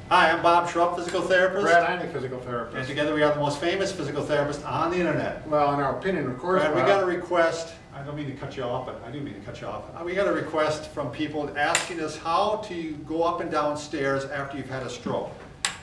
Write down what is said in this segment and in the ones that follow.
Hi, I'm Bob Schrupp, physical therapist. Brad Heineck, physical And therapist. together we are the most famous physical therapists on the internet. Well, in our opinion, of course, Brad, we Bob. got a request, I don't mean to cut you off, but I do mean to cut you off. We got a request from people asking us how to go up and down stairs after you've had a stroke.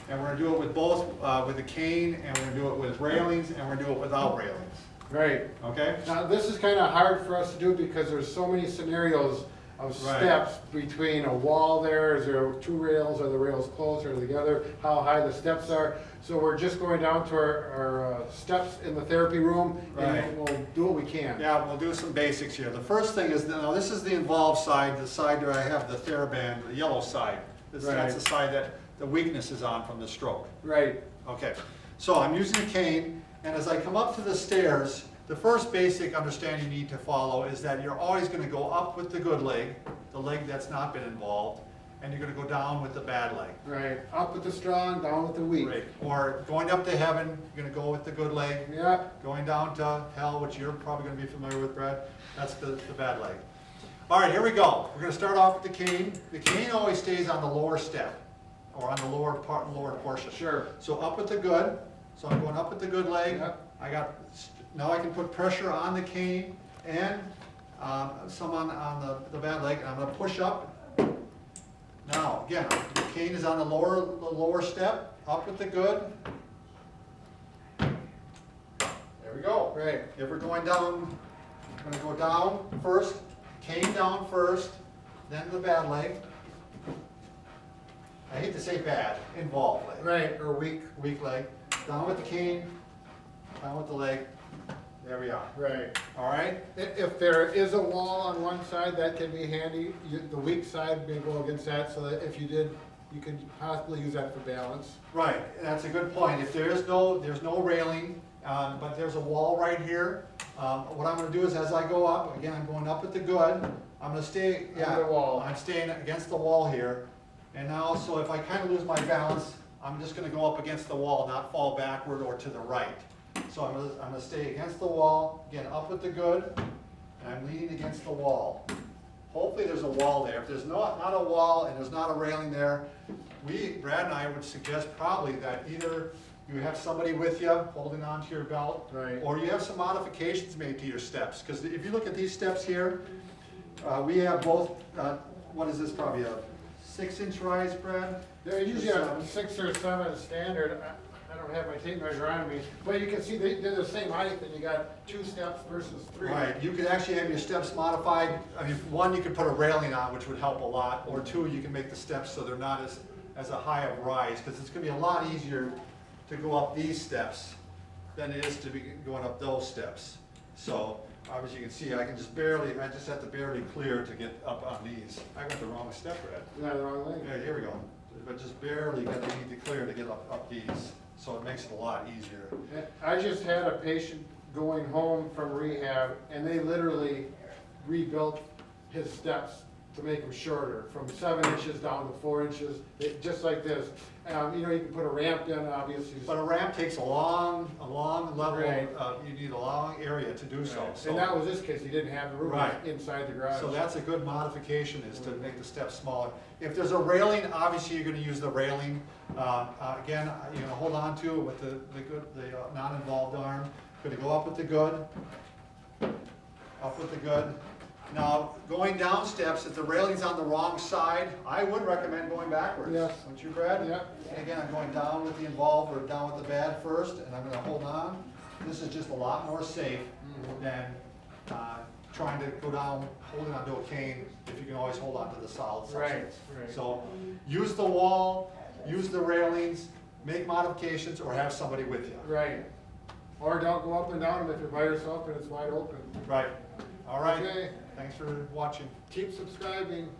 And we're gonna do it with both, with a cane, and we're gonna do it with railings, and we're gonna do it without railings. Right. Okay? Now, this is kind of hard for us to do because there's so many scenarios of Right. steps between a wall there. Is there two rails? Are the rails closer together? How high the steps are? So we're just going down to our steps in the therapy room, Right. and we'll do what we can. Yeah, we'll do some basics here. The first thing is, now this is the involved side, the side where I have the TheraBand, the yellow side. That's Right. the side that the weakness is on from the stroke. Right. Okay, so I'm using a cane, and as I come up to the stairs, the first basic understanding you need to follow is that you're always gonna go up with the good leg, the leg that's not been involved, and you're gonna go down with the bad leg. Right. Up with the strong, down with the weak. Right. Or going up to heaven, you're gonna go with the good leg. Yeah. Going down to hell, which you're probably gonna be familiar with, Brad, that's the bad leg. All right, here we go. We're gonna start off with the cane. The cane always stays on the lower step, or on the lower part, lower portion. Sure. So up with the good, so I'm going up with the good leg. Yep. I got, now I can put pressure on the cane and some on the bad leg, and I'm gonna push up. Now, again, the cane is on the lower step, up with the good. There we go. Right. If we're going down, I'm gonna go down first, cane down first, then the bad leg. I hate to say bad, involved leg. Right. Or weak. Weak leg. Down with the cane, down with the leg. There we are. Right. All right? If there is a wall on one side, that can be handy. The weak side may go against that, so that if you did, you can possibly use that for balance. Right, that's a good point. If there's no railing, but there's a wall right here, what I'm gonna do is as I go up, again, I'm going up at the good, I'm gonna stay, yeah. Under the wall. I'm staying against the wall here. And now, so if I kind of lose my balance, I'm just gonna go up against the wall, not fall backward or to the right. So I'm gonna stay against the wall, again, up with the good, and I'm leaning against the wall. Hopefully there's a wall there. If there's not a wall and there's not a railing there, Brad and I would suggest probably that either you have somebody with you holding onto your belt, Right. or you have some modifications made to your steps. Because if you look at these steps here, we have both, what is this, probably a 6-inch rise, Brad? They're usually a 6 or 7 standard. I don't have my tape measure on me, but you can see they're the same height, and you got 2 steps versus 3. Right, you could actually have your steps modified. I mean, one, you could put a railing on, which would help a lot, or two, you can make the steps so they're not as a high of rise, because it's gonna be a lot easier to go up these steps than it is to be going up those steps. So, obviously you can see, I just have to barely clear to get up on these. I got the wrong step, Brad. No, the wrong leg. Yeah, here we go. But just barely need to clear to get up these, so it makes it a lot easier. I just had a patient going home from rehab, and they literally rebuilt his steps to make them shorter, from 7 inches down to 4 inches, just like this. You know, you can put a ramp in, obviously. But a ramp takes a long level, Right. you need a long area to do so. Right. So- And that was this case, he didn't have the room Right. inside the garage. So that's a good modification, is to make the steps smaller. If there's a railing, obviously you're gonna use the railing. Again, you're gonna hold on to it with the non-involved arm. Gonna go up with the good. Up with the good. Now, going down steps, if the railing's on the wrong side, I would recommend going backwards. Yes. Don't you, Brad? Yeah. And again, I'm going down with the involved or down with the bad first, and I'm gonna hold on. This is just a lot more safe than trying to go down, holding onto a cane, if you can always hold onto the solid substance. Right. So, use the wall, use the railings, make modifications, or have somebody with you. Right. Or don't go up and down them if you're by yourself and it's wide open. Right. All right. Okay. Thanks for watching. Keep subscribing.